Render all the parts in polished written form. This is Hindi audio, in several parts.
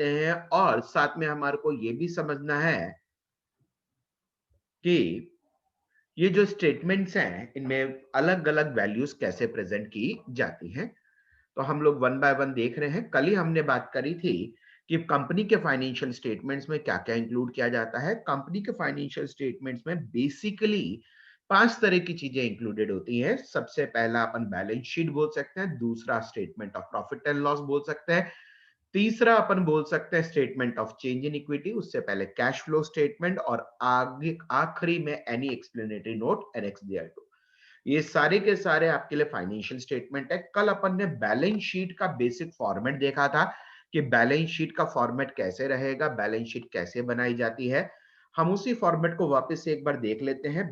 हैं और साथ में हमारे को ये भी समझना है कि ये जो स्टेटमेंट्स हैं इनमें अलग अलग वैल्यूज कैसे प्रेजेंट की जाती हैं। तो हम लोग वन बाय वन देख रहे हैं। कल ही हमने बात करी थी कि कंपनी के फाइनेंशियल स्टेटमेंट्स में क्या क्या इंक्लूड किया जाता है। कंपनी के फाइनेंशियल स्टेटमेंट्स में बेसिकली 5 तरह की चीजें इंक्लूडेड होती हैं। सबसे पहला अपन बैलेंस शीट बोल सकते हैं, दूसरा statement of profit and loss बोल सकते हैं, तीसरा अपन बोल सकते हैं statement of change in equity, उससे पहले कैश फ्लो स्टेटमेंट और आगे आखिरी में any explanatory note annex thereto. ये सारे के सारे आपके लिए फाइनेंशियल स्टेटमेंट है। कल अपन ने बैलेंस शीट का बेसिक फॉर्मेट देखा था कि बैलेंस शीट का फॉर्मेट कैसे रहेगा, बैलेंस शीट कैसे बनाई जाती है। हम उसी फॉर्मेट को वापस से एक बार देख लेते हैं।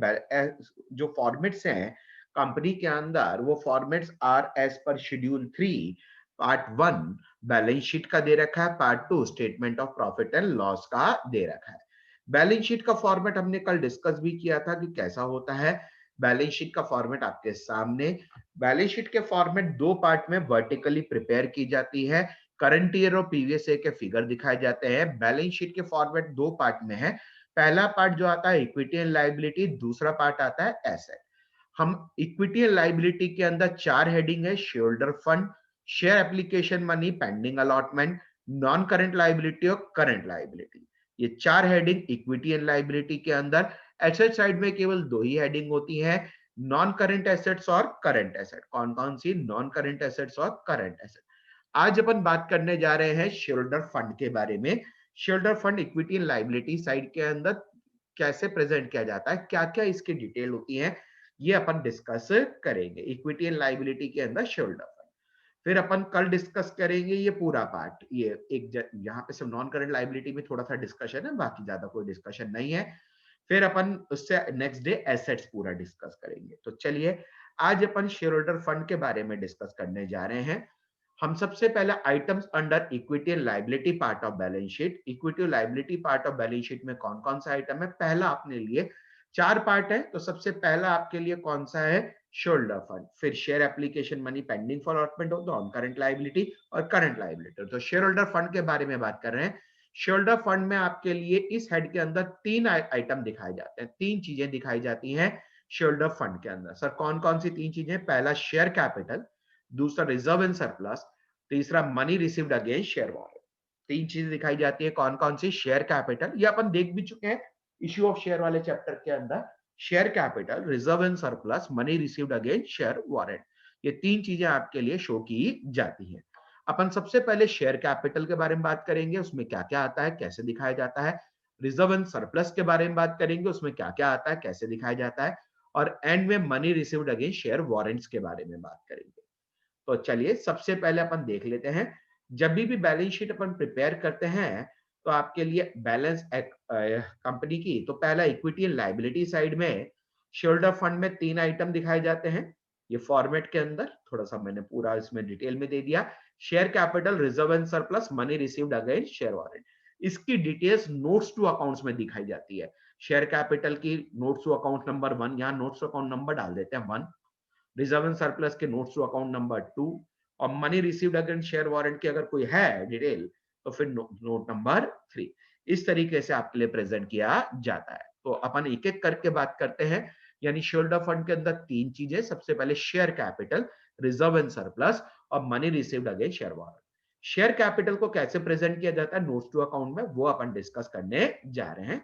जो फॉर्मेट्स हैं कंपनी के अंदर, वो formats are as per schedule 3 part 1 balance sheet का दे रखा है, part 2 statement of profit and loss का दे रखा है। बैलेंस शीट का फॉर्मेट हमने कल डिस्कस भी किया था कि कैसा होता है। बैलेंस शीट का फॉर्मेट आपके सामने। बैलेंस शीट के फॉर्मेट दो पार्ट में वर्टिकली प्रिपेयर की जाती है। करंट ईयर और प्रीवियस ईयर के फिगर दिखाए जाते हैं। बैलेंस शीट के फॉर्मेट दो पार्ट में है। पहला पार्ट जो आता है इक्विटी एंड लायबिलिटी, दूसरा पार्ट आता है एसेट। हम इक्विटी एंड लायबिलिटी के अंदर 4 हेडिंग है: shareholder fund, share application money, pending allotment, non current liability और करंट लायबिलिटी। ये 4 हेडिंग इक्विटी एंड लायबिलिटी के अंदर। एसेट साइड में केवल 2 ही हेडिंग होती है, नॉन करंट एसेट्स और करंट एसेट। कौन कौन सी? नॉन करंट एसेट्स और करंट एसेट। आज अपन बात करने जा रहे हैं शेयरहोल्डर फंड के बारे में। Shareholder fund equity and liability side के अंदर कैसे प्रेजेंट किया जाता है, क्या क्या इसकी डिटेल होती है, ये अपन डिस्कस करेंगे। इक्विटी एंड लायबिलिटी के अंदर शेयरहोल्डर फंड, फिर अपन कल डिस्कस करेंगे ये पूरा पार्ट। ये यहाँ पे सिर्फ नॉन करंट लायबिलिटी में थोड़ा सा डिस्कशन है, बाकी ज्यादा कोई डिस्कशन नहीं है। फिर अपन उससे नेक्स्ट डे एसेट्स पूरा डिस्कस करेंगे। तो चलिए आज अपन शेयर होल्डर फंड के बारे में डिस्कस करने जा रहे हैं। हम सबसे पहले items under equity and liability part of balance sheet. Equity और liability part of balance sheet में कौन कौन सा आइटम है? पहला अपने लिए 4 पार्ट है, तो सबसे पहला आपके लिए कौन सा है? Shareholder fund. फिर share application money pending for allotment of the non current liability और करंट लायबिलिटी। तो शेयर होल्डर फंड के बारे में बात कर रहे हैं। शेयरहोल्डर फंड में आपके लिए इस हेड के अंदर 3 आइटम दिखाए जाते हैं, 3 चीजें दिखाई जाती हैं शेयरहोल्डर फंड के अंदर। सर कौन कौन सी 3 चीजें? पहला शेयर कैपिटल, दूसरा रिजर्व एंड सरप्लस, तीसरा money received against share warrant. 3 चीजें दिखाई जाती है। कौन कौन सी? शेयर कैपिटल, ये अपन देख भी चुके हैं इश्यू ऑफ शेयर वाले चैप्टर के अंदर। Share capital, reserve and surplus, money received against share warrant, ये 3 चीजें आपके लिए शो की जाती है। अपन सबसे पहले शेयर कैपिटल के बारे में बात करेंगे, उसमें क्या क्या आता है, कैसे दिखाया जाता है। रिजर्व एंड सरप्लस के बारे में बात करेंगे, उसमें क्या क्या आता है, कैसे दिखाया जाता है। और एंड में money received against share warrants के बारे में बात करेंगे। तो चलिए सबसे पहले अपन देख लेते हैं। जब भी बैलेंस शीट अपन प्रिपेयर करते हैं तो आपके लिए बैलेंस कंपनी की, तो पहला इक्विटी एंड लायबिलिटी साइड में शेयरहोल्डर फंड में 3 आइटम दिखाए जाते हैं। ये फॉर्मेट के अंदर थोड़ा सा मैंने पूरा इसमें डिटेल में दे दिया। Share capital, reserve and surplus, money received against share warrant. इसकी डिटेल्स नोट्स टू अकाउंट्स में दिखाई जाती है। शेयर कैपिटल की नोट्स टू अकाउंट नंबर 1, यहाँ नोट्स टू अकाउंट नंबर डाल देते हैं 1। रिजर्व एंड सरप्लस के नोट्स टू अकाउंट नंबर 2 और money received against share warrant की अगर कोई है डिटेल तो फिर नोट नंबर 3। इस तरीके से आपके लिए प्रेजेंट किया जाता है। तो अपन एक एक करके बात करते हैं। यानी शेयरहोल्डर फंड के अंदर 3 चीजें, सबसे पहले share capital, reserve and surplus और money received against share warrant. Share capital को कैसे प्रेजेंट किया जाता है नोट्स टू अकाउंट में, वो अपन डिस्कस करने जा रहे हैं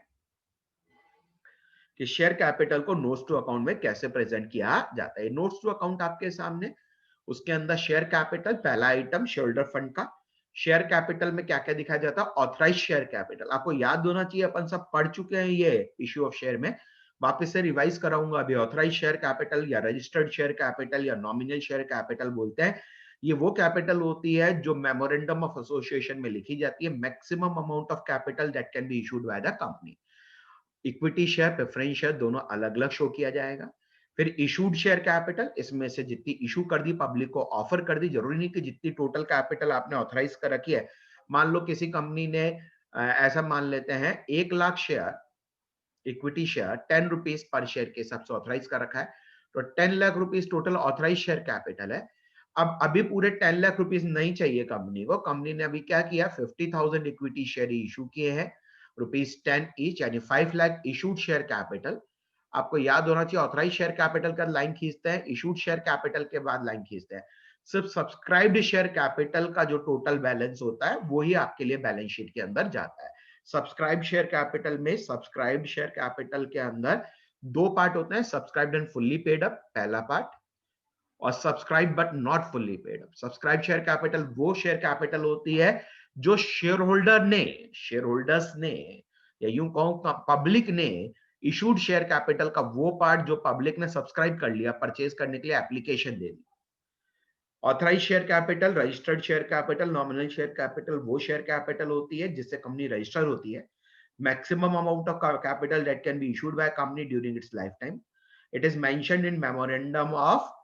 कि शेयर कैपिटल को नोट्स टू अकाउंट में कैसे प्रेजेंट किया जाता है। नोट्स टू अकाउंट आपके सामने, उसके अंदर शेयर कैपिटल पहला आइटम शेयरहोल्डर फंड का। शेयर कैपिटल में क्या क्या दिखाया जाता है? Authorise share capital. आपको याद होना चाहिए, अपन सब पढ़ चुके हैं ये इश्यू ऑफ शेयर में, वापस से रिवाइज कराऊंगा अभी। ऑथराइज शेयर कैपिटल या रजिस्टर्ड शेयर कैपिटल या नॉमिनल शेयर कैपिटल बोलते हैं। ये वो कैपिटल होती है जो मेमोरेंडम ऑफ एसोसिएशन में लिखी जाती है, maximum amount of capital that can be issued by the company. Equity share, preference share दोनों अलग अलग शो किया जाएगा। फिर इशूड शेयर कैपिटल, इसमें से जितनी इशू कर दी, पब्लिक को ऑफर कर दी, जरूरी नहीं कि जितनी टोटल कैपिटल आपने ऑथराइज कर रखी है। मान लो किसी कंपनी ने ऐसा मान लेते हैं 1 lakh share equity share 10 rupees per share के हिसाब से ऑथराइज कर रखा है, तो 10 lakh rupees total authorise share capital है। अब अभी पूरे 10 लाख रुपीस नहीं चाहिए कंपनी को। कंपनी ने अभी क्या किया, 50,000 इक्विटी शेयर इशू किए हैं, ₹10 ईच, यानी 5 लाख इशूड शेयर कैपिटल। आपको याद होना चाहिए, ऑथराइज शेयर कैपिटल का लाइन खींचते हैं, इशूड शेयर कैपिटल के बाद लाइन खींचते हैं। सिर्फ सब्सक्राइब्ड शेयर कैपिटल का जो टोटल बैलेंस होता है वो ही आपके लिए बैलेंस शीट के अंदर जाता है। सब्सक्राइब्ड शेयर कैपिटल में, सब्सक्राइब्ड शेयर कैपिटल के अंदर दो पार्ट होते हैं, subscribed and fully paid up पहला पार्ट, और subscribe but not fully paid up. Subscribe share capital वो शेयर कैपिटल होती है जो शेयर होल्डर्स ने, या यूं कहूं पब्लिक ने, इशूड शेयर कैपिटल का वो पार्ट जो पब्लिक ने सब्सक्राइब कर लिया, परचेज करने के लिए एप्लीकेशन दे दी। Authorise share capital, registered share capital, nominal share capital वो शेयर कैपिटल होती है जिससे कंपनी रजिस्टर होती है। Maximum amount of capital that can be issued by company during its life time. It is mentioned in memorandum of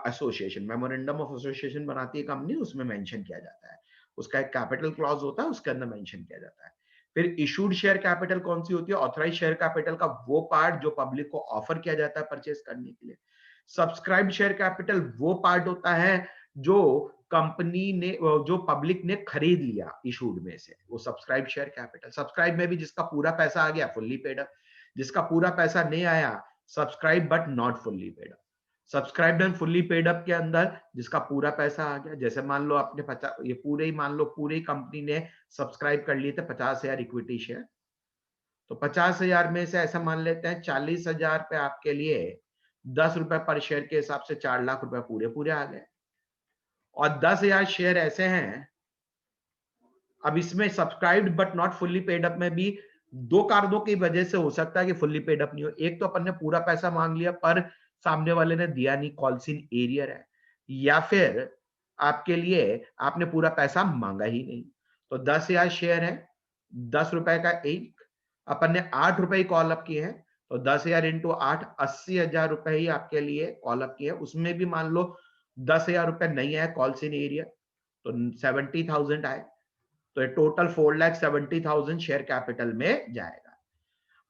association. Memorandum of association बनाती है कंपनी, उसमें मेंशन किया जाता है, उसका एक कैपिटल क्लॉज होता है, उसके अंदर मेंशन किया जाता है। फिर इशूड शेयर कैपिटल कौन सी होती है? ऑथराइज शेयर कैपिटल का वो पार्ट जो पब्लिक को ऑफर किया जाता है परचेज करने के लिए। सब्सक्राइब शेयर कैपिटल वो पार्ट होता है जो कंपनी ने, जो पब्लिक ने खरीद लिया इशूड में से, वो सब्सक्राइब शेयर कैपिटल। सब्सक्राइब में भी जिसका पूरा पैसा आ गया फुल्ली पेड अप, जिसका पूरा पैसा नहीं आया subscribe but not fully paid up. Subscribed and fully paid up के अंदर जिसका पूरा पैसा आ गया, जैसे मान लो आपने 50, ये पूरे ही मान लो पूरी कंपनी ने सब्सक्राइब कर लिए थे 50,000 इक्विटी शेयर, तो 50,000 में से ऐसा मान लेते हैं 40,000 पे आपके लिए ₹10 पर शेयर के हिसाब से 4 लाख रुपए पूरे पूरे आ गए। और 10,000 शेयर ऐसे हैं, अब इसमें subscribed but not fully paid up में भी दो कारणों की वजह से हो सकता है कि फुल्ली पेड अप नहीं हो। एक तो अपन ने पूरा पैसा मांग लिया पर सामने वाले ने दिया नहीं, कॉल्स इन एरियर है, या फिर आपके लिए आपने पूरा पैसा मांगा ही नहीं। तो 10,000 शेयर है, ₹10 का एक, अपन ने ₹8 कॉल अप किए हैं, तो 10,000 इंटू 8, ₹80,000 ही आपके लिए कॉल अप किए। उसमें भी मान लो ₹10,000 नहीं आया कॉल्स इन एरिया, तो 70,000 आए, तो ये टोटल 4,70,000 शेयर कैपिटल में जाएगा।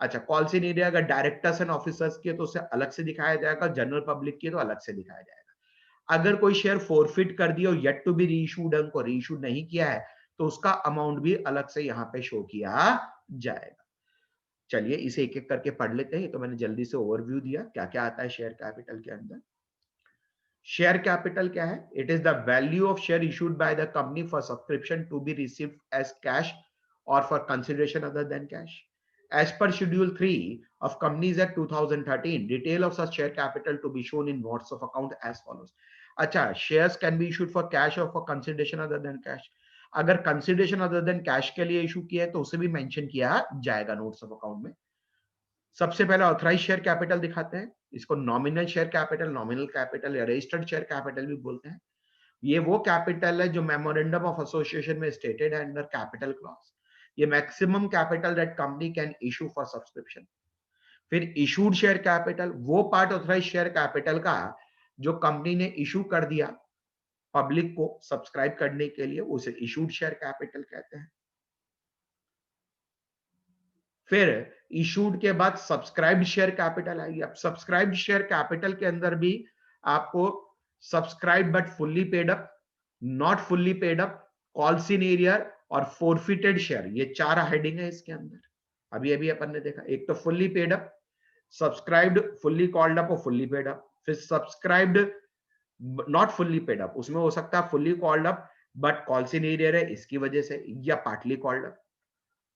अच्छा, कॉल्स इन एरिया अगर डायरेक्टर्स एंड ऑफिसर्स की है तो उसे अलग से दिखाया जाएगा, जनरल पब्लिक की है तो अलग से दिखाया जाएगा। अगर कोई शेयर फोरफिट कर दिया, येट टू बी रीइश्यूड, उनको रीइश्यूड नहीं किया है, तो उसका अमाउंट भी अलग से यहाँ पे शो किया जाएगा। चलिए इसे एक एक करके पढ़ लेते हैं। ये तो मैंने जल्दी से ओवरव्यू दिया क्या क्या आता है शेयर कैपिटल के अंदर। शेयर कैपिटल क्या है? It is the value of share issued by the company for subscription to be received as cash और for consideration other than cash. As per Schedule 3 of Companies Act 2013, detail of such share capital to be shown in notes of account as follows. अच्छा, shares can be issued for cash or for consideration other than cash. अगर consideration other than cash के लिए इशू किया है तो उसे भी मेंशन किया जाएगा नोट्स ऑफ अकाउंट में। सबसे पहले ऑथराइज शेयर कैपिटल दिखाते हैं, इसको nominal share capital, nominal capital या रजिस्टर्ड शेयर कैपिटल भी बोलते हैं। ये वो कैपिटल है जो मेमोरेंडम ऑफ एसोसिएशन में स्टेटेड है अंडर कैपिटल क्लॉज। ये maximum capital that company can issue for subscription. फिर इशूड शेयर कैपिटल, वो पार्ट ऑथराइज शेयर कैपिटल का जो कंपनी ने इशू कर दिया पब्लिक को सब्सक्राइब करने के लिए, उसे इशूड शेयर कैपिटल कहते हैं। फिर इशूड के बाद सब्सक्राइब्ड शेयर कैपिटल आएगी। अब सब्सक्राइब्ड शेयर कैपिटल के अंदर भी आपको subscribe but fully paid up, not fully paid up, calls in arrear और फोरफिटेड शेयर, ये चार हेडिंग है इसके अंदर। अभी अभी अपन ने देखा, एक तो fully paid up, subscribed, fully called up और फुल्ली पेड अप। फिर subscribed not fully paid up, उसमें हो सकता है fully called up but calls in arrear है इसकी वजह से, या पार्टली कॉल्ड अप,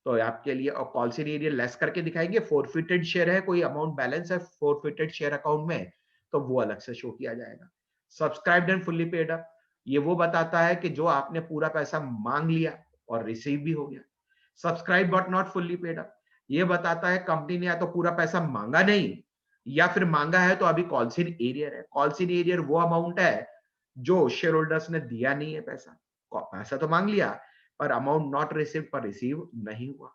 तो आपके लिए। और कॉल्स इन एरियर लेस करके दिखाएंगे। फोरफिटेड शेयर है, कोई अमाउंट बैलेंस है फोरफिटेड शेयर अकाउंट में, तो वो अलग से शो किया जाएगा। Subscribed and fully paid up, ये वो बताता है कि जो आपने पूरा पैसा मांग लिया और रिसीव भी हो गया। Subscribe but not fully paid up, ये बताता है कंपनी ने या तो पूरा पैसा मांगा नहीं, या फिर मांगा है तो अभी कॉल्स इन एरियर है। कॉल्स इन एरियर वो अमाउंट है जो शेयर होल्डर्स ने दिया नहीं है पैसा, पैसा तो मांग लिया पर अमाउंट नॉट रिसीव, पर रिसीव नहीं हुआ।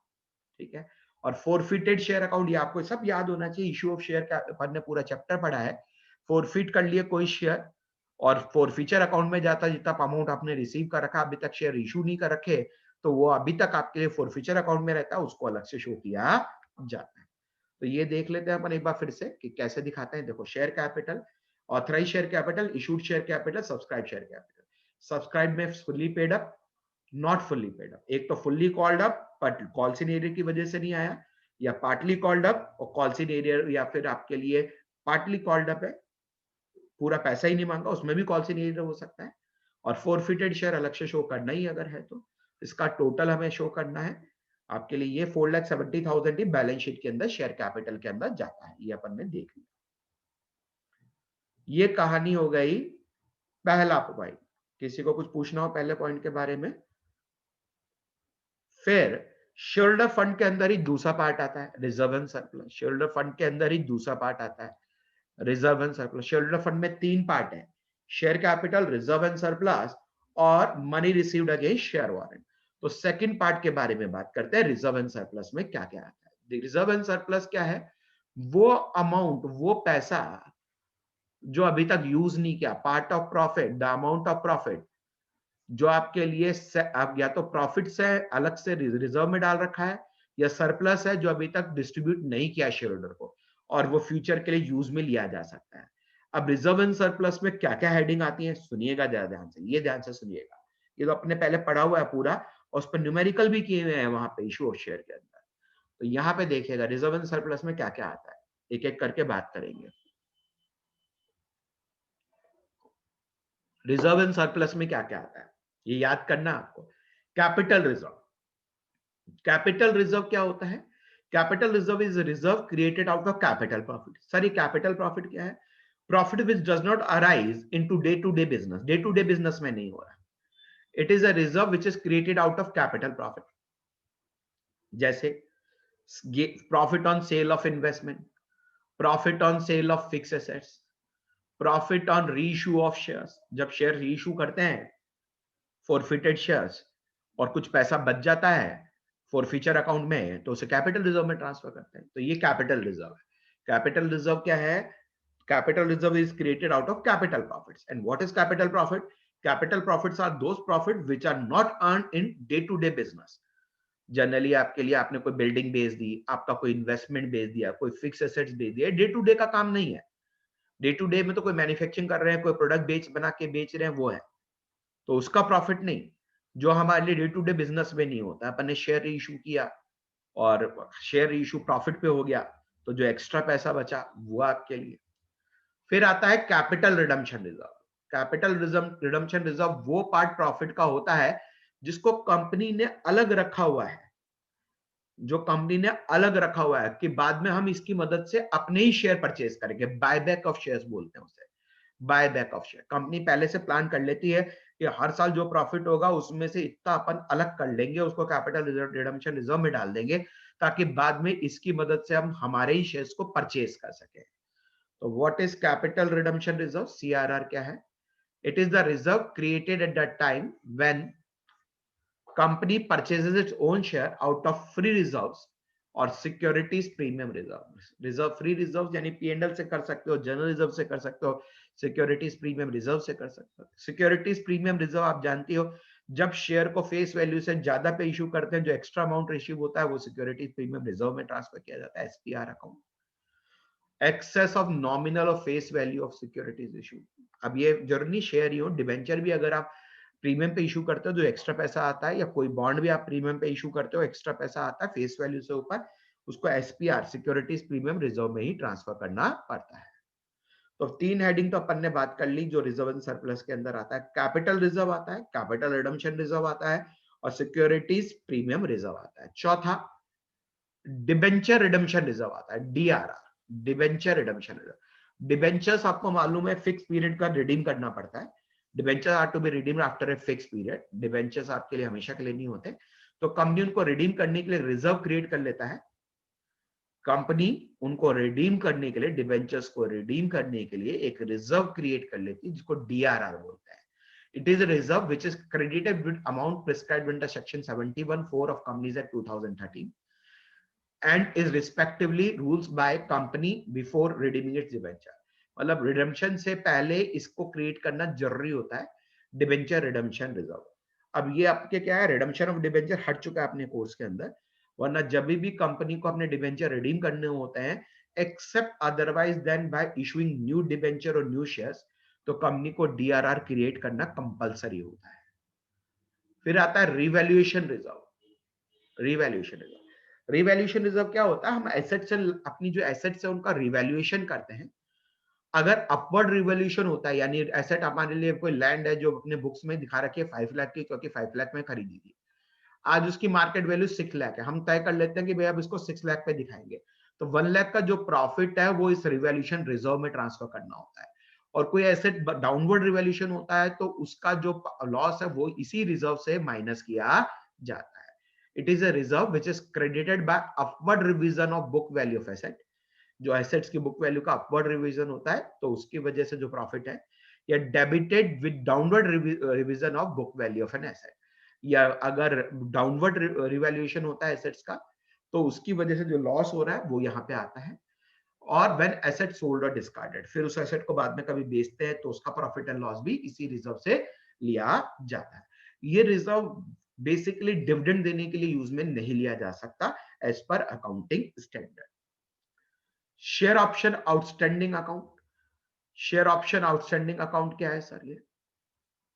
ठीक है। और फोरफिटेड शेयर अकाउंट, ये आपको सब याद होना चाहिए, इशू ऑफ शेयर का अपन ने पूरा चैप्टर पढ़ा है। फोरफिट कर लिए कोई शेयर और फोरफीचर अकाउंट में जाता है, जितना अमाउंट आपने रिसीव कर रखा, अभी तक शेयर इशू नहीं कर रखे, तो वो अभी तक आपके लिए फोरफीचर अकाउंट में रहता है, उसको अलग से शो किया जाता है। तो ये देख लेते हैं अपन एक बार फिर से कि कैसे दिखाते हैं। देखो share capital, authorise share capital, issued share capital, subscribe share capital. Subscribe में fully paid up, not fully paid up. एक तो fully called up but call scenario की वजह से नहीं आया, या पार्टली कॉल्ड अप और कॉल सिनेरियो, या फिर आपके लिए पार्टली कॉल्ड अप है, पूरा पैसा ही नहीं मांगा, उसमें भी कॉल सिनेरियो हो सकता है। और फोरफिटेड शेयर अलग से शो करना ही अगर है तो इसका टोटल हमें शो करना है। आपके लिए ये 4,70,000 ही बैलेंस शीट के अंदर शेयर कैपिटल के अंदर जाता है, ये अपन ने देख लिया। ये कहानी हो गई पहला पॉइंट। किसी को कुछ पूछना हो पहले पॉइंट के बारे में? फिर शेयरहोल्डर फंड के अंदर ही दूसरा पार्ट आता है, reserve and surplus. Shareholder fund के अंदर ही दूसरा पार्ट आता है, reserve and surplus. Shareholder fund में 3 पार्ट है, share capital, reserve and surplus और money received against share warrant. तो सेकंड पार्ट के बारे में बात करते हैं, रिजर्व एंड सरप्लस में क्या क्या आता है। रिजर्व एंड सरप्लस क्या है? वो अमाउंट, वो पैसा जो अभी तक यूज नहीं किया, part of profit, the amount of profit जो आपके लिए आप या तो प्रॉफिट से अलग से रिजर्व में डाल रखा है, या सरप्लस है जो अभी तक डिस्ट्रीब्यूट नहीं किया शेयर होल्डर को और वो फ्यूचर के लिए यूज में लिया जा सकता है। अब रिजर्व एंड सरप्लस में क्या क्या हेडिंग आती है, सुनिएगा ज्यादा ध्यान से, ये ध्यान से सुनिएगा। ये तो अपने पहले पढ़ा हुआ है पूरा और उस पर न्यूमेरिकल भी किए हुए हैं वहां पे इशू ऑफ शेयर के अंदर। तो यहाँ पे देखिएगा रिजर्व एंड सरप्लस में क्या क्या आता है, एक एक करके बात करेंगे। रिजर्व एंड सरप्लस में क्या क्या आता है ये याद करना आपको। कैपिटल रिजर्व, कैपिटल रिजर्व क्या होता है? Capital reserve is reserve created out of capital profit. Sir ये कैपिटल प्रॉफिट क्या है? Profit which does not arise into day to day business, day to day business में नहीं हो रहा। It is a reserve which is created out of capital profit. जैसे profit on sale of investment, profit on sale of fix assets, profit on reissue of shares. जब शेयर रीइश्यू करते हैं फॉरफिटेड शेयर्स और कुछ पैसा बच जाता है फॉरफीचर अकाउंट में, तो उसे कैपिटल रिजर्व में ट्रांसफर करते हैं, तो ये कैपिटल रिजर्व है। कैपिटल रिजर्व क्या है? Capital reserve is created out of capital profits. And what is capital profit? Capital profits are those profit which are not earn in day to day business. Generally आपके लिए आपने कोई बिल्डिंग बेच दी, आपका कोई इन्वेस्टमेंट बेच दिया, कोई फिक्स एसेट्स बेच दिया, डे टू डे का काम नहीं है। डे टू डे में तो कोई मैन्युफैक्चरिंग कर रहे हैं, कोई प्रोडक्ट बना के बेच रहे हैं, वो है, तो उसका प्रॉफिट नहीं। जो हमारे लिए डे टू डे बिजनेस में नहीं होता, अपन ने शेयर इशू किया और शेयर इशू प्रॉफिट पे हो गया, तो जो एक्स्ट्रा पैसा बचा वो आपके लिए। फिर आता है capital redemption reserve. Capital redemption reserve वो पार्ट प्रॉफिट का होता है जिसको कंपनी ने अलग रखा हुआ है, जो कंपनी ने अलग रखा हुआ है कि बाद में हम इसकी मदद से अपने ही शेयर परचेज करेंगे, बायबैक ऑफ शेयर्स बोलते हैं उसे। बायबैक ऑफ शेयर कंपनी पहले से प्लान कर लेती है कि हर साल जो प्रॉफिट होगा उसमें से इतना अपन अलग कर लेंगे, उसको कैपिटल रिजर्व रिडम्पशन रिजर्व में डाल देंगे ताकि बाद में इसकी मदद से हम हमारे ही शेयर्स को परचेज कर सके। तो what is capital redemption reserve? CRR क्या है? It is the reserve created at the time when company purchases its own share out of free reserves और securities premium reserve. Reserve free reserve यानी पीएनएल से कर सकते हो, जनरल रिजर्व से कर सकते हो, सिक्योरिटीज प्रीमियम रिजर्व से कर सकते हो। सिक्योरिटीज प्रीमियम रिजर्व आप जानती हो, जब शेयर को फेस वैल्यू से ज्यादा पे इशू करते हैं, जो एक्स्ट्रा अमाउंट रिसीव होता है वो सिक्योरिटीज प्रीमियम रिजर्व में ट्रांसफर किया जाता है, SPR account. Excess of nominal और face value of securities issue. अब ये जरूरी शेयर ही हो, डिबेंचर भी अगर आप प्रीमियम पे इशू करते हो जो एक्स्ट्रा पैसा आता है, या कोई बॉन्ड भी आप प्रीमियम पे इशू करते हो एक्स्ट्रा पैसा आता है फेस वैल्यू से ऊपर, उसको एसपीआर सिक्योरिटीज प्रीमियम रिजर्व में ही ट्रांसफर करना पड़ता है। तो 3 हेडिंग तो अपन ने बात कर ली जो रिजर्व एंड सरप्लस के अंदर आता है। कैपिटल रिजर्व आता है, कैपिटल रिडम्पशन रिजर्व आता है और सिक्योरिटीज प्रीमियम रिजर्व आता है। चौथा डिबेंचर रिडम्पशन रिजर्व आता है, DRR, debenture redemption reserve. Debentures आपको मालूम है फिक्स पीरियड का रिडीम करना पड़ता है। Debenture are to be redeemed after a fix period. Debentures आपके लिए हमेशा के लिए नहीं होते, तो कंपनी उनको रिडीम करने के लिए रिजर्व क्रिएट कर लेता है। कंपनी उनको रिडीम करने के लिए, डिबेंचर्स को रिडीम करने के लिए एक रिजर्व क्रिएट कर लेती है जिसको डीआरआर बोलते हैं। It is a reserve which is credited with amount prescribed under section 71(4) of Companies Act 2013 and is respectively rules by company before redeeming its debenture। मतलब रिडेम्पशन से पहले इसको क्रिएट करना जरूरी होता है, डिबेंचर रिडेम्पशन रिजर्व। अब ये आपके क्या है, रिडेम्पशन ऑफ डिबेंचर हट चुका है अपने कोर्स के अंदर, वरना जब भी कंपनी को अपने डिबेंचर रिडीम करने होते हैं except otherwise than by issuing new debenture और न्यू शेयर्स, तो कंपनी को डीआरआर क्रिएट करना कंपलसरी होता है। फिर आता है रिवैल्यूएशन रिजर्व। रिवैल्यूएशन रिजर्व क्या होता है? हम एसेट से, अपनी जो एसेट्स है उनका रिवैल्यूएशन करते हैं। अगर अपवर्ड रिवैल्यूएशन होता है, यानी एसेट हमारे लिए कोई लैंड है जो अपने बुक्स में दिखा रखी है 5 लाख की, क्योंकि 5 लाख में खरीदी थी, आज उसकी मार्केट वैल्यू 6 लाख है, हम तय कर लेते हैं कि भाई अब इसको 6 लाख पे दिखाएंगे, तो 1 लाख का जो प्रॉफिट है वो इस रिवैल्यूएशन रिजर्व में ट्रांसफर करना होता है। और कोई एसेट डाउनवर्ड रिवैल्यूएशन होता है तो उसका जो लॉस है वो इसी रिजर्व से माइनस किया जाता है। It is a reserve which is credited bye upward revision of book value of asset. जो एसेट्स की बुक वैल्यू का अपवर्ड रिवीजन होता है तो उसकी वजह से जो प्रॉफिट है, या debited with downward revision of book value of an asset, या अगर डाउनवर्ड रिवैल्यूएशन होता है एसेट्स का तो उसकी वजह से जो लॉस हो रहा है वो यहाँ पे आता है। और व्हेन एसेट सोल्ड और डिस्कार्डेड, फिर उस एसेट को बाद में कभी बेचते हैं तो उसका प्रॉफिट एंड लॉस भी इसी रिजर्व से लिया जाता है। ये रिजर्व बेसिकली डिविडेंड देने के लिए यूज में नहीं लिया जा सकता as per accounting standard. Share option outstanding account. Share option outstanding account क्या है सर?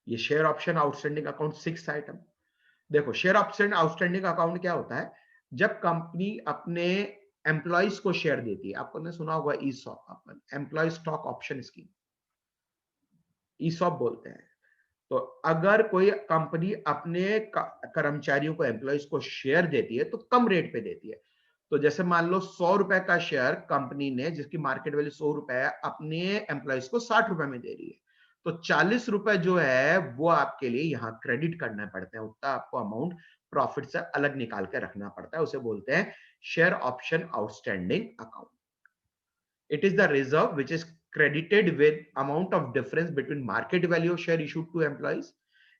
ये share option outstanding account 6 item. देखो, शेयर ऑप्शन आउटस्टैंडिंग अकाउंट क्या होता है? जब कंपनी अपने एम्प्लॉइज को शेयर देती है, आपने सुना होगा ईसॉप, अपन employ stock option scheme, ESOP बोलते हैं। तो अगर कोई कंपनी अपने कर्मचारियों को, एम्प्लॉइज को शेयर देती है तो कम रेट पे देती है। तो जैसे मान लो 100 रुपए का शेयर कंपनी ने, जिसकी मार्केट वैल्यू 100 रुपए है, अपने एम्प्लॉइज को 60 रुपए में दे रही है, तो 40 रुपए जो है वो आपके लिए यहाँ क्रेडिट करना पड़ते हैं, उतना आपको अमाउंट प्रॉफिट से अलग निकाल के रखना पड़ता है। उसे बोलते हैं share option outstanding account. It is the reserve which is credited with amount of difference between market value of share issued to employees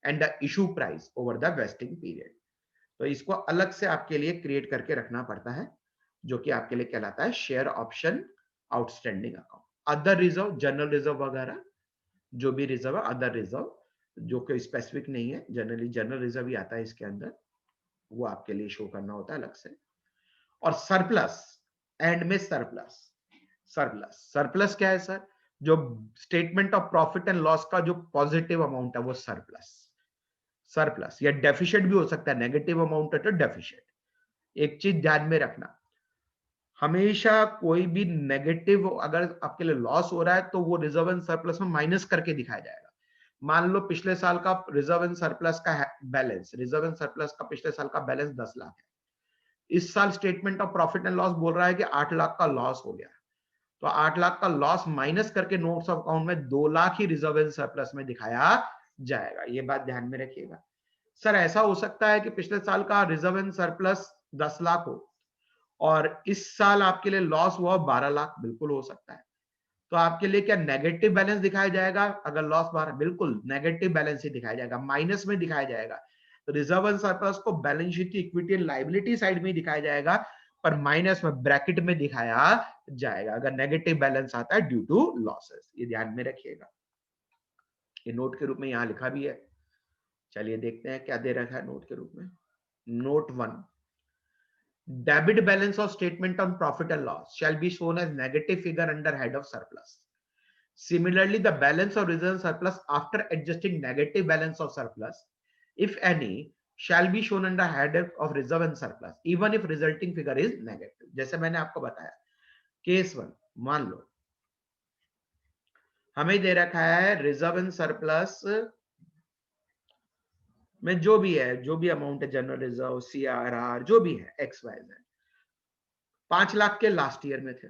and the issue price over the vesting period. तो इसको अलग से आपके लिए क्रिएट करके रखना पड़ता है, जो कि आपके लिए कहलाता है share option outstanding account. Other reserve, general reserve वगैरह जो भी रिजर्व है, अदर रिजर्व जो कोई स्पेसिफिक नहीं है, जनरली जनरल रिजर्व ही आता है इसके अंदर, वो आपके लिए शो करना होता है अलग से। और सरप्लस, एंड में सरप्लस। सरप्लस क्या है सर? जो statement of profit and loss का जो पॉजिटिव अमाउंट है वो सरप्लस या डेफिशिएंट भी हो सकता है, नेगेटिव अमाउंट है तो डेफिशिएंट। एक चीज ध्यान में रखना, हमेशा कोई भी नेगेटिव अगर आपके लिए लॉस हो रहा है तो वो रिजर्व एंड सरप्लस में माइनस करके दिखाया जाएगा। मान लो पिछले साल का रिजर्व एंड सरप्लस का बैलेंस, रिजर्व एंड सरप्लस का पिछले साल का बैलेंस 10 लाख है, इस साल statement of profit and loss बोल रहा है कि 8 लाख का लॉस हो गया, तो 8 लाख का लॉस माइनस करके नोट्स ऑफ अकाउंट में 2 लाख ही रिजर्व एंड सरप्लस में दिखाया जाएगा। ये बात ध्यान में रखिएगा। सर ऐसा हो सकता है कि पिछले साल का रिजर्व एंड सरप्लस 10 लाख हो और इस साल आपके लिए लॉस हुआ 12 लाख, बिल्कुल हो सकता है। तो आपके लिए क्या नेगेटिव बैलेंस दिखाया जाएगा? अगर लॉस 12, बिल्कुल नेगेटिव बैलेंस ही दिखाया जाएगा, माइनस में दिखाया जाएगा। तो रिजर्व एंड सरप्लस को बैलेंस शीट की इक्विटी एंड लायबिलिटी साइड में दिखाया जाएगा, पर माइनस में ब्रैकेट में दिखाया जाएगा अगर नेगेटिव बैलेंस आता है ड्यू टू लॉसेस। ये ध्यान में रखिएगा, ये नोट के रूप में यहां लिखा भी है। चलिए देखते हैं क्या दे रखा है नोट के रूप में। Note 1, debit balance of statement on profit and loss shall be shown as negative figure under head of surplus. Similarly, the balance of reserve surplus after adjusting negative balance of surplus, if any, shall be shown under head of reserve and surplus, even if resulting figure is negative. जैसे मैंने आपको बताया, केस 1, मान लो हमें दे रखा है रिजर्व एंड सरप्लस में जो भी है, जो भी अमाउंट है, जनरल रिजर्व, सीआरआर, जो भी है, एक्स वाई जेड, 5 लाख के लास्ट ईयर में थे।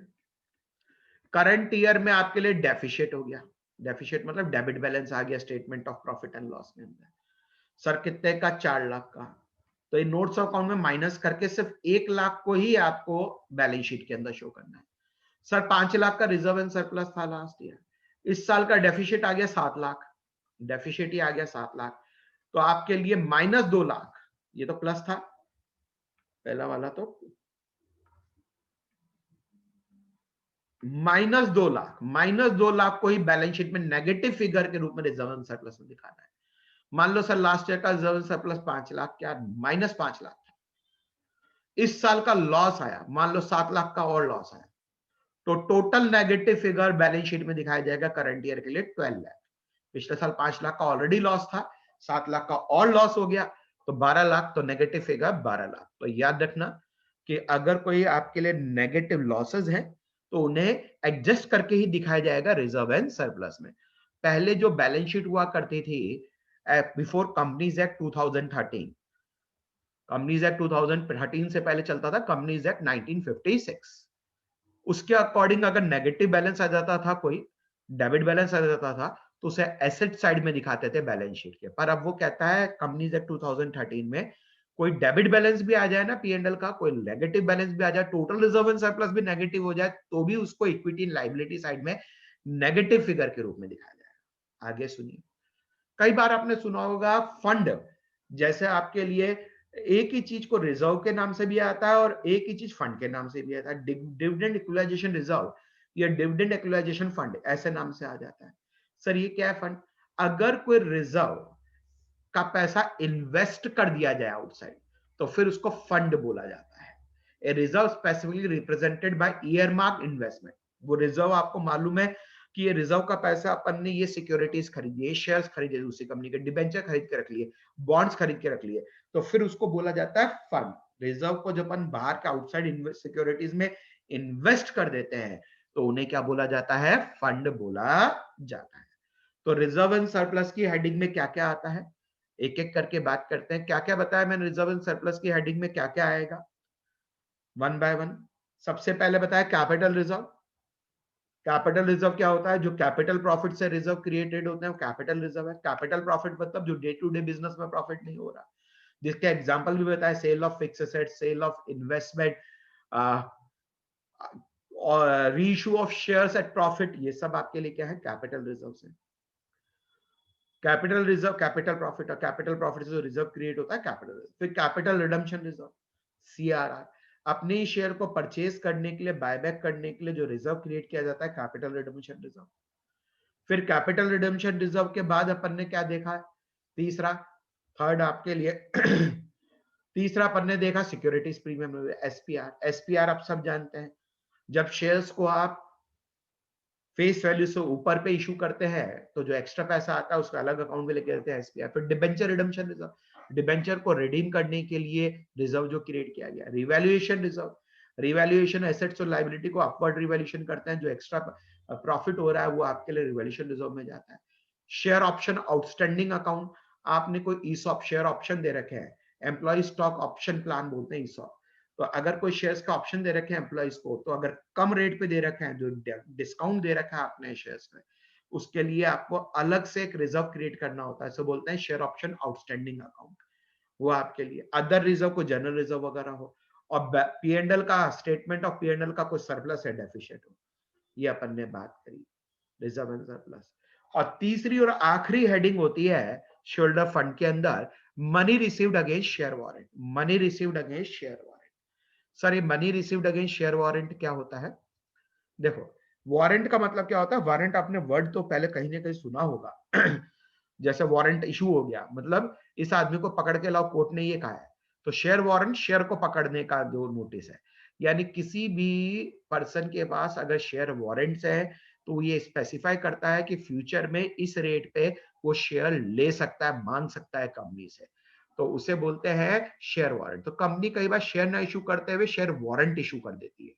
करंट ईयर में आपके लिए डेफिशिएट हो गया, डेफिशिएट मतलब डेबिट बैलेंस आ गया statement of profit and loss के अंदर। सर कितने का? 4 लाख का। तो ये नोट्स ऑफ अकाउंट में माइनस करके सिर्फ 1 लाख को ही आपको बैलेंस शीट के अंदर शो करना है। सर 5 लाख का रिजर्व एंड सरप्लस था लास्ट ईयर, इस साल का डेफिशिएट आ गया 7 लाख, डेफिशिएट ही आ गया 7 लाख, तो आपके लिए माइनस 2 लाख, ये तो प्लस था पहला वाला, तो माइनस दो लाख को ही बैलेंस शीट में नेगेटिव फिगर के रूप में रिजर्व एंड सरप्लस में दिखाना है। मान लो सर लास्ट ईयर का रिजर्व एंड सरप्लस 5 लाख, क्या माइनस 5 लाख, इस साल का लॉस आया, मान लो 7 लाख का और लॉस आया, तो total negative figure balance sheet में दिखाया जाएगा करंट ईयर के लिए 12 लाख। पिछले साल 5 लाख का ऑलरेडी लॉस था, 7 लाख का और लॉस हो गया, तो 12 लाख, तो नेगेटिव फिगर 12 लाख। तो याद रखना कि अगर कोई आपके लिए नेगेटिव लॉसेस हैं तो उन्हें एडजस्ट करके ही दिखाया जाएगा रिजर्व एंड सरप्लस में। पहले जो बैलेंस शीट हुआ करती थी before companies act 2013, companies act 2013 से पहले चलता था कंपनीज एक्ट 1956, उसके अकॉर्डिंग अगर नेगेटिव बैलेंस आ जाता था, कोई डेबिट बैलेंस आ जाता था, तो उसे एसेट साइड में दिखाते थे बैलेंस शीट के। पर अब वो कहता है कंपनीज एक्ट 2013 में, कोई डेबिट बैलेंस भी आ जाए ना पीएनएल का, कोई नेगेटिव बैलेंस भी आ जाए, टोटल रिजर्व एंड सरप्लस भी नेगेटिव हो जाए, तो भी उसको इक्विटी एंड लायबिलिटी साइड में नेगेटिव फिगर के रूप में दिखाया जाएगा। आगे सुनिए, कई बार आपने सुना होगा फंड, जैसे आपके लिए एक ही चीज को रिजर्व के नाम से भी आता है और एक ही चीज फंड के नाम से भी आता है। डिविडेंड इक्वलाइजेशन रिजर्व या डिविडेंड इक्वलाइजेशन फंड ऐसे नाम से आ जाता है। सर ये क्या है फंड? अगर कोई रिजर्व का पैसा इन्वेस्ट कर दिया जाए आउटसाइड, तो फिर उसको फंड बोला जाता है। A reserve specifically represented by earmark investment. वो रिजर्व आपको मालूम है कि ये रिजर्व का पैसा अपन ने ये सिक्योरिटीज खरीदी, ये शेयर्स खरीदे दूसरी कंपनी के, डिबेंचर खरीद के रख लिए, बॉन्ड्स खरीद के रख लिए, तो फिर उसको बोला जाता है फंड। रिजर्व को जब अपन बाहर के आउटसाइड सिक्योरिटीज में इन्वेस्ट कर देते हैं तो उन्हें क्या बोला जाता है? फंड बोला जाता है। तो रिजर्व एंड सरप्लस की हेडिंग में क्या क्या आता है, एक एक करके बात करते हैं। क्या क्या बताया मैंने? रिजर्व एंड सरप्लस की हेडिंग में क्या क्या आएगा, वन बाय वन। सबसे पहले बताया कैपिटल रिजर्व। कैपिटल रिजर्व क्या होता है? जो कैपिटल प्रॉफिट से रिजर्व क्रिएटेड होते हैं वो कैपिटल रिजर्व है। कैपिटल प्रॉफिट मतलब जो डे टू डे बिजनेस में प्रॉफिट नहीं हो रहा, जिसके एग्जांपल भी बताया, sale of fix asset, sale of investment, और reissue of shares at profit, ये सब आपके लिए क्या है? कैपिटल रिजर्व से। कैपिटल रिजर्व कैपिटल प्रॉफिट, और कैपिटल प्रॉफिट से जो रिजर्व क्रिएट होता है कैपिटल रिजर्व। फिर कैपिटल रिडम्पशन रिजर्व, सीआरआर, अपने ही शेयर को परचेज करने के लिए, बायबैक करने के लिए जो रिजर्व क्रिएट किया जाता है, कैपिटल रिडम्पशन रिजर्व। फिर कैपिटल रिडम्पशन रिजर्व के बाद अपन ने क्या देखा है? तीसरा, थर्ड आपके लिए तीसरा अपन ने देखा सिक्योरिटीज प्रीमियम, एसपीआर। एसपीआर आप सब जानते हैं, जब शेयर्स को आप फेस वैल्यू से ऊपर पे इशू करते हैं तो जो एक्स्ट्रा पैसा आता है उसका अलग अकाउंट में लेके जाते हैं, एसपीआर। फिर डिबेंचर रिडम्पशन रिजर्व, डिबेंचर को रिडीम करने के लिए रिजर्व जो क्रिएट किया गया। रिवैल्यूएशन रिजर्व, रिवैल्यूएशन एसेट्स और लायबिलिटी को अपवर्ड रिवैल्यूएशन करते हैं, जो एक्स्ट्रा प्रॉफिट हो रहा है वो आपके लिए रिवैल्यूएशन रिजर्व में जाता है। शेयर ऑप्शन आउटस्टैंडिंग अकाउंट, आपने कोई ईसॉप शेयर ऑप्शन दे रखे हैं, एम्प्लॉय स्टॉक ऑप्शन प्लान बोलते हैं ईसॉप। तो अगर कोई शेयर्स का ऑप्शन दे रखे हैं एम्प्लॉइज को, तो अगर कम रेट पे दे रखे हैं, जो डिस्काउंट दे रखा है आपने शेयर्स में, उसके लिए आपको अलग से एक रिजर्व क्रिएट करना होता है, इसे बोलते हैं शेयर ऑप्शन आउटस्टैंडिंग अकाउंट। वो आपके लिए अदर रिजर्व को जनरल रिजर्व वगैरह हो, और पीएनएल का स्टेटमेंट ऑफ पीएनएल का कोई सरप्लस है डेफिशिएंट हो, ये अपन ने बात करी, रिजर्व एंड सरप्लस। और तीसरी और आखिरी हेडिंग होती है शोल्डर फंड के अंदर, money received against share warrant. Money received against share warrant, sir ये money received against share warrant क्या होता है? देखो, वारंट का मतलब क्या होता है? वारंट आपने वर्ड तो पहले कहीं ना कहीं सुना होगा जैसे वारंट इशू हो गया, मतलब इस आदमी को पकड़ के लाओ, कोर्ट ने ये कहा है। तो शेयर वारंट शेयर को पकड़ने का जो नोटिस है, यानी किसी भी पर्सन के पास अगर शेयर वारंट्स है तो ये स्पेसिफाई करता है कि फ्यूचर में इस रेट पे वो शेयर ले सकता है, मांग सकता है कंपनी से, तो उसे बोलते हैं शेयर वारंट। तो कंपनी कई बार शेयर ना इशू करते हुए शेयर वारंट इशू कर देती है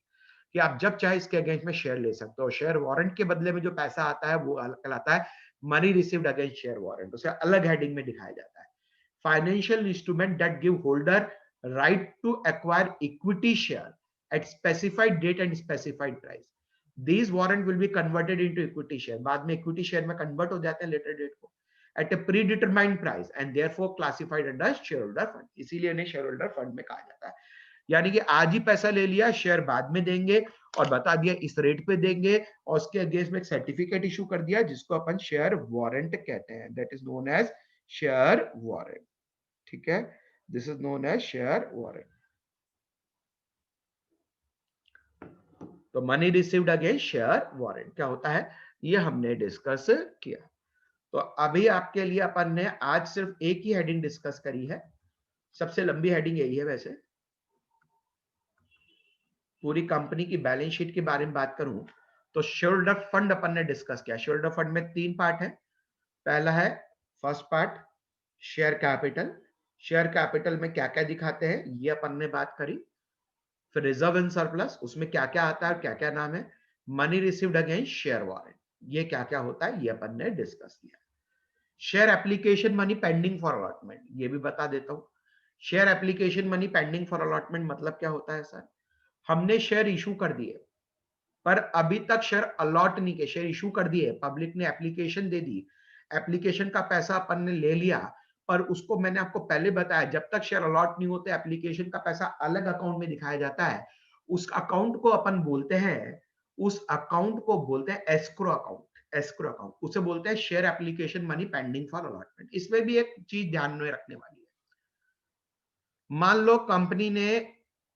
कि आप जब चाहे इसके अगेंस्ट में शेयर ले सकते हो। शेयर वारंट के बदले में जो पैसा आता है वो कहलाता है money received against share warrant, उसे अलग हेडिंग में दिखाया जाता है। Financial instrument that give holder right to acquire equity share at specified date and specified price, these warrant will be converted into equity share, बाद में इक्विटी शेयर में कन्वर्ट हो जाते हैं लेटर डेट को, at a predetermined price and therefore classified under shareholder fund, इसीलिए इन्हें शेयरहोल्डर फंड में कहा जाता है। यानी कि आज ही पैसा ले लिया, शेयर बाद में देंगे और बता दिया इस रेट पे देंगे, और उसके अगेंस्ट में एक सर्टिफिकेट इशू कर दिया जिसको अपन शेयर वारंट कहते हैं, that is known as share warrant. ठीक है, this is known as share warrant. तो money received against share warrant क्या होता है, ये हमने डिस्कस किया। तो अभी आपके लिए अपन ने आज सिर्फ एक ही हेडिंग डिस्कस करी है, सबसे लंबी हेडिंग यही है वैसे। पूरी कंपनी की बैलेंस शीट के बारे में बात करूं तो शेयर फंड अपन ने डिस्कस किया। शेयर फंड में 3 पार्ट है। पहला है first part share capital. Share capital में क्या-क्या दिखाते हैं ये अपन ने बात करी। फिर रिजर्व इन सरप्लस उसमें क्या-क्या आता है और क्या-क्या नाम है। Money received against share warrant ये क्या-क्या होता है ये अपन ने डिस्कस किया। Share application money pending for allotment ये भी बता देता हूं। Share application money pending for allotment मतलब क्या होता है सर? हमने शेयर इशू कर दिए पर अभी तक शेयर अलॉट नहीं किए। शेयर इशू कर दिए, पब्लिक ने एप्लीकेशन दे दी, एप्लीकेशन का पैसा अपन ने ले लिया, पर उसको मैंने आपको पहले बताया जब तक शेयर अलॉट नहीं होते एप्लीकेशन का पैसा अलग अकाउंट में दिखाया जाता है। उस अकाउंट को अपन बोलते हैं, उस अकाउंट को बोलते हैं एस्क्रो अकाउंट। एस्क्रो अकाउंट उसे बोलते हैं share application money pending for allotment. इसमें भी एक चीज ध्यान में रखने वाली है। मान लो कंपनी ने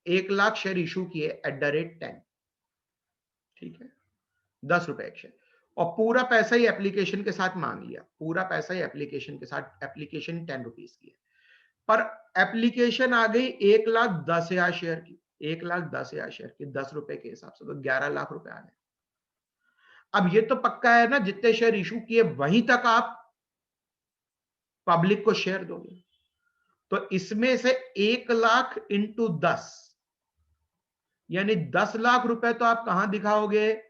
1 लाख शेयर इशू किए एट द रेट 10, ठीक है, 10 रुपए एक शेयर, और पूरा पैसा ही एप्लीकेशन के साथ मांग लिया। पूरा पैसा ही एप्लीकेशन के साथ, एप्लीकेशन 10 रुपीज की है, पर एप्लीकेशन आ गई 1,10,000 शेयर की। 1,10,000 शेयर की 10 रुपए के हिसाब से तो 11 लाख रुपए आ गए। अब ये तो पक्का है ना जितने शेयर इशू किए वहीं तक आप पब्लिक को शेयर दोगे। तो इसमें से 1 लाख इंटू 10 यानी 10 लाख रुपए तो आप कहां दिखाओगे?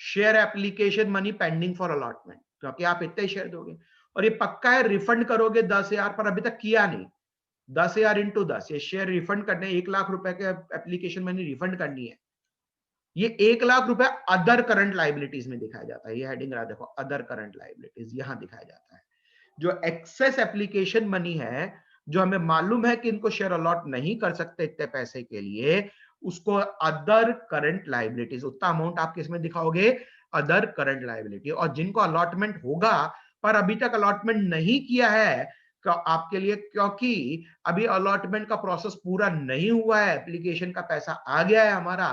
Share application money pending for allotment, क्योंकि आप इतने शेयर दोगे और ये पक्का है रिफंड करोगे 10,000 पर अभी तक किया नहीं। 10,000 इंटू 10 ये शेयर रिफंड करने 1 लाख रुपए के एप्लीकेशन मनी रिफंड करनी है। ये 1 लाख रुपए अदर करंट लाइबिलिटीज में दिखाया जाता है। ये हेडिंग रहा देखो अदर करंट लाइबिलिटीज यहां दिखाया जाता है। जो एक्सेस एप्लीकेशन मनी है जो हमें मालूम है कि इनको शेयर अलॉट नहीं कर सकते इतने पैसे के लिए, उसको अदर करंट लाइबिलिटीज, उतना अमाउंट आप किसमें दिखाओगे? Other current liability. और जिनको अलॉटमेंट होगा पर अभी तक अलॉटमेंट नहीं किया है आपके लिए, क्योंकि अभी अलॉटमेंट का प्रोसेस पूरा नहीं हुआ है, एप्लीकेशन का पैसा आ गया है हमारा,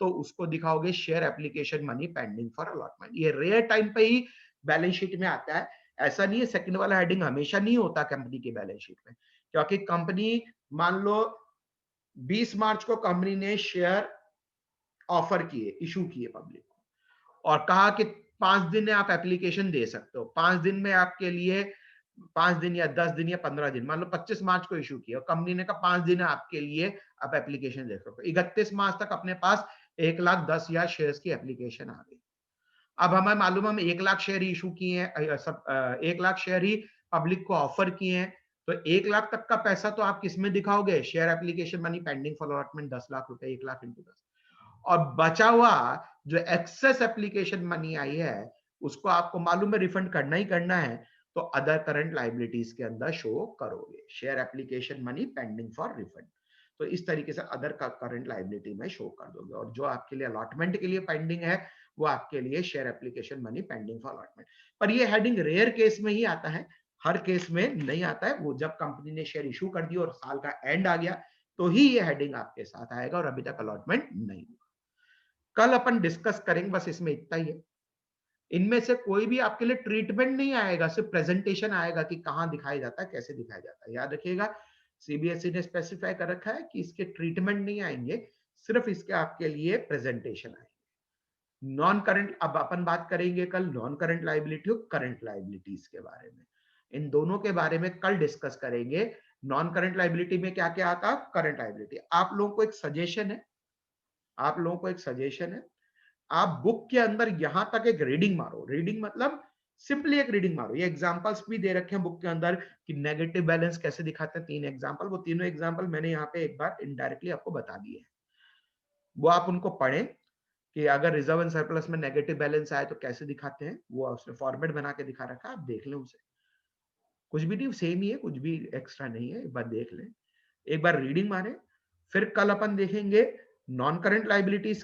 तो उसको दिखाओगे share application money pending for allotment. ये रेयर टाइम पे ही बैलेंस शीट में आता है। ऐसा नहीं है, सेकंड वाला हेडिंग हमेशा नहीं होता कंपनी की बैलेंस शीट में, क्योंकि कंपनी मान लो 20 मार्च को कंपनी ने शेयर ऑफर किए, इशू किए पब्लिक को और कहा कि 5 दिन में आप एप्लीकेशन दे सकते हो। 5 दिन में आपके लिए 5 दिन या 10 दिन या 15 दिन, मान लो 25 मार्च को इशू किया और कंपनी ने कहा 5 दिन है आपके लिए, आप एप्लीकेशन दे सकते हो। 31 मार्च तक अपने पास 1,10,000 शेयर्स की एप्लीकेशन आ गई। अब हमें मालूम है हम 1 लाख शेयर इशू किए हैं, सब 1 लाख शेयर ही पब्लिक को ऑफर किए हैं, तो 1 लाख तक का पैसा तो आप किसमें दिखाओगे? Share application money pending for allotment 10 lakh रुपए, 1 लाख इंटू 10। और बचा हुआ जो एक्सेस एप्लीकेशन मनी आई है उसको आपको मालूम है रिफंड करना ही करना है, तो अदर करंट लाइबिलिटीज के अंदर शो करोगे share application money pending for refund. तो इस तरीके से अदर का करंट लाइबिलिटी में शो कर दोगे, और जो आपके लिए अलॉटमेंट के लिए पेंडिंग है वो आपके लिए share application money pending for allotment. पर ये हेडिंग रेयर केस में ही आता है, हर केस में नहीं आता है। वो जब कंपनी ने शेयर इशू कर दिया और साल का एंड आ गया तो ही ये हेडिंग आपके साथ आएगा, और अभी तक अलॉटमेंट नहीं हुआ। कल अपन डिस्कस करेंगे, बस इसमें इतना ही है। इनमें से कोई भी आपके लिए ट्रीटमेंट नहीं आएगा, सिर्फ प्रेजेंटेशन आएगा कि कहां दिखाया जाता है, कैसे दिखाया जाता है। याद रखिएगा सीबीएसई ने स्पेसिफाई कर रखा है कि इसके ट्रीटमेंट नहीं आएंगे, सिर्फ इसके आपके लिए प्रेजेंटेशन आएंगे। नॉन करंट, अब अपन बात करेंगे कल नॉन करंट लाइबिलिटी और करंट लाइबिलिटीज के बारे में। इन दोनों के बारे में कल डिस्कस करेंगे। नॉन करंट लाइबिलिटी में क्या क्या आता है, करंट लाइबिलिटी। आप लोगों को एक सजेशन है, आप लोगों को एक सजेशन है, आप बुक के अंदर यहां तक एक रीडिंग मारो। रीडिंग मतलब सिंपली एक रीडिंग मारो। ये एग्जांपल्स भी दे रखे हैं बुक के अंदर कि नेगेटिव बैलेंस कैसे दिखाते हैं, 3 एग्जांपल। वो तीनों एग्जांपल मैंने यहाँ पे एक बार इनडायरेक्टली आपको बता दिए हैं, वो आप उनको पढ़ें कि अगर रिजर्व एंड सरप्लस में नेगेटिव बैलेंस आए तो कैसे दिखाते हैं। वो उसने फॉर्मेट बना के दिखा रखा है, आप देख लें उसे। कुछ भी नहीं, सेम ही है, कुछ भी एक्स्ट्रा नहीं है, एक बार देख लें, एक बार रीडिंग मारे। फिर कल अपन देखेंगे नॉन करंट लाइबिलिटीज